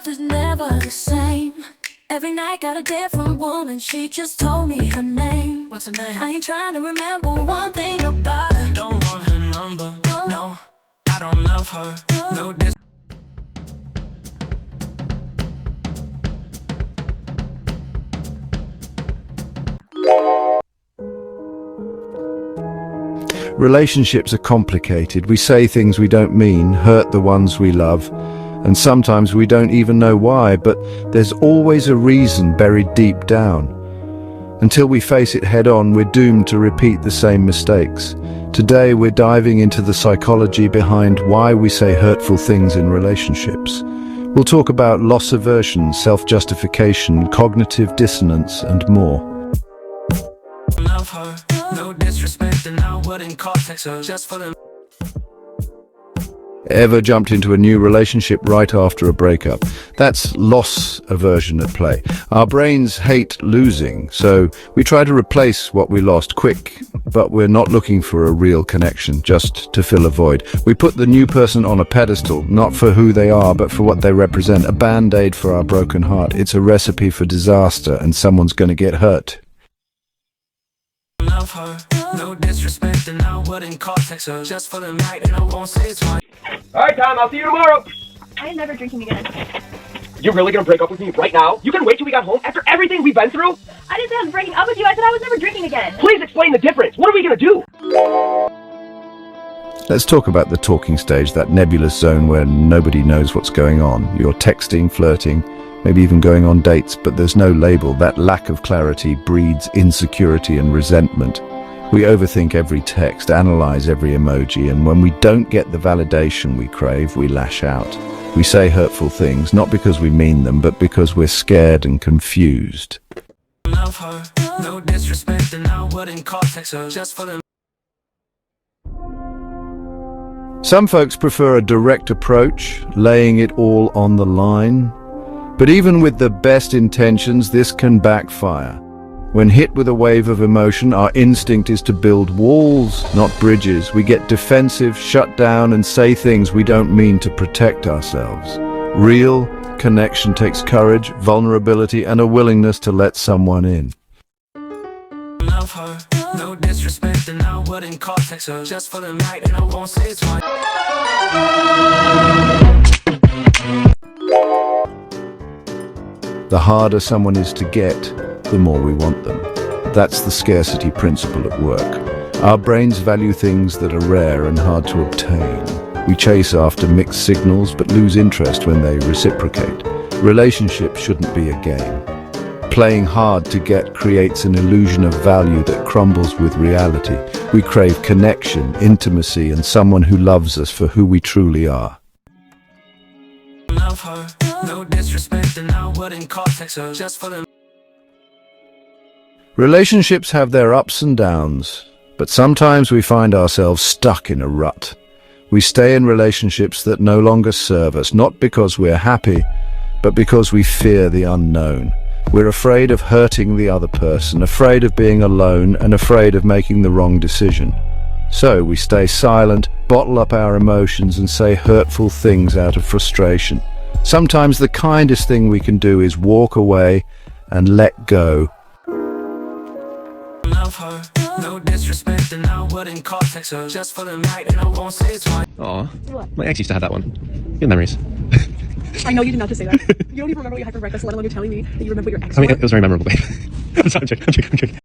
love is never the same. Every night got a different woman, she just told me her name. What's her name? I ain't trying to remember one thing about her. Don't want her number, no, I don't love her, no dis. Relationships are complicated. We say things we don't mean, hurt the ones we love, and sometimes we don't even know why, but there's always a reason buried deep down. Until we face it head on, we're doomed to repeat the same mistakes. Today we're diving into the psychology behind why we say hurtful things in relationships. We'll talk about loss aversion, self-justification, cognitive dissonance, and more. Love her, no disrespect, and I wouldn't context her just for the. Ever jumped into a new relationship right after a breakup? That's loss aversion at play. Our brains hate losing, so we try to replace what we lost quick, but we're not looking for a real connection, just to fill a void. We put the new person on a pedestal, not for who they are, but for what they represent, a band-aid for our broken heart. It's a recipe for disaster, and someone's going to get hurt. Love her, no disrespect, and I wouldn't context her just for the night, and I won't say it's mine. Alright, Tom, I'll see you tomorrow. I am never drinking again. You really gonna break up with me right now? You can wait till we got home after everything we've been through? I didn't say I was breaking up with you. I said I was never drinking again. Please explain the difference. What are we gonna do? Let's talk about the talking stage, that nebulous zone where nobody knows what's going on. You're texting, flirting, maybe even going on dates, but there's no label. That lack of clarity breeds insecurity and resentment. We overthink every text, analyze every emoji, and when we don't get the validation we crave, we lash out. We say hurtful things, not because we mean them, but because we're scared and confused. Love her, no disrespect, and I wouldn't context her just for the. Some folks prefer a direct approach, laying it all on the line. But even with the best intentions, this can backfire. When hit with a wave of emotion, our instinct is to build walls, not bridges. We get defensive, shut down, and say things we don't mean to protect ourselves. Real connection takes courage, vulnerability, and a willingness to let someone in. Love her, no disrespect, and I wouldn't context her just for the night, and I won't say it's mine. The harder someone is to get, the more we want them. That's the scarcity principle at work. Our brains value things that are rare and hard to obtain. We chase after mixed signals but lose interest when they reciprocate. Relationships shouldn't be a game. Playing hard to get creates an illusion of value that crumbles with reality. We crave connection, intimacy, and someone who loves us for who we truly are. Love her, no disrespect, and I wouldn't context her just for the. Relationships have their ups and downs, but sometimes we find ourselves stuck in a rut. We stay in relationships that no longer serve us, not because we're happy, but because we fear the unknown. We're afraid of hurting the other person, afraid of being alone, and afraid of making the wrong decision. So we stay silent, bottle up our emotions, and say hurtful things out of frustration. Sometimes the kindest thing we can do is walk away and let go. Love her, no disrespect, and I wouldn't context her just for the night, and I won't say it's mine. Aw, What? my ex used to have that one. Good memories. I know you did not just say that. You don't even remember what you had for breakfast, let alone you're telling me that you remember what your ex I mean, was. it was very memorable, babe. I'm joking.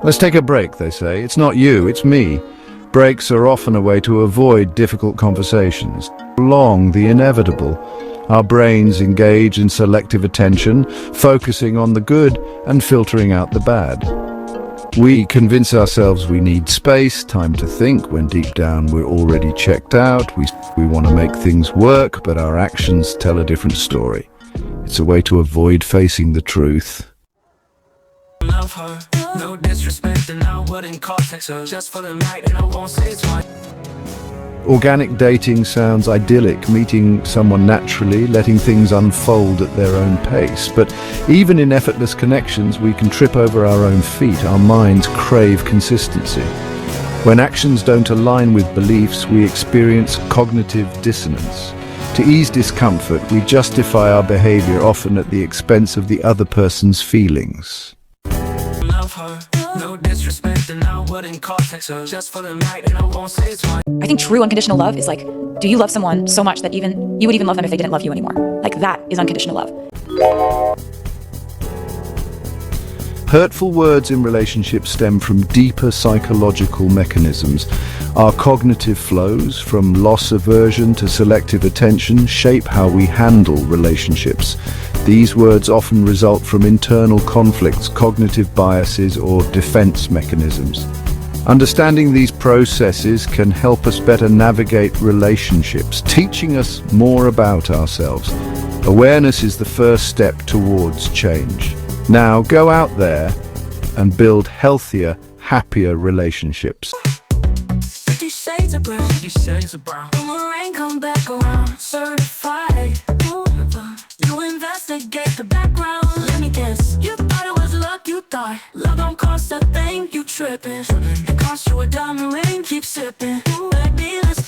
Let's take a break, they say. It's not you, it's me. Breaks are often a way to avoid difficult conversations. Prolong the inevitable. Our brains engage in selective attention, focusing on the good and filtering out the bad. We convince ourselves we need space, time to think, when deep down we're already checked out. We want to make things work, but our actions tell a different story. It's a way to avoid facing the truth. Love her, no disrespect, and I wouldn't context her just for the night, and I won't say it's mine. Organic dating sounds idyllic, meeting someone naturally, letting things unfold at their own pace. But even in effortless connections, we can trip over our own feet. Our minds crave consistency. When actions don't align with beliefs, we experience cognitive dissonance. To ease discomfort, we justify our behavior often at the expense of the other person's feelings. Love her, no disrespect, and I wouldn't call text her just for the night, and I won't say it's mine. I think true unconditional love is like, do you love someone so much that even you would even love them if they didn't love you anymore? Like, that is unconditional love. Hurtful words in relationships stem from deeper psychological mechanisms. Our cognitive flows, from loss aversion to selective attention, shape how we handle relationships. These words often result from internal conflicts, cognitive biases, or defense mechanisms. Understanding these processes can help us better navigate relationships, teaching us more about ourselves. Awareness is the first step towards change. Now go out there and build healthier, happier relationships. 50 shades of brown. 50 shades of brown. Boomerang come back around. Certified. You investigate the background. Let me guess. You thought it was luck, you thought love don't cost a thing. You tripping. It cost you a diamond ring, keep sipping. Baby, let's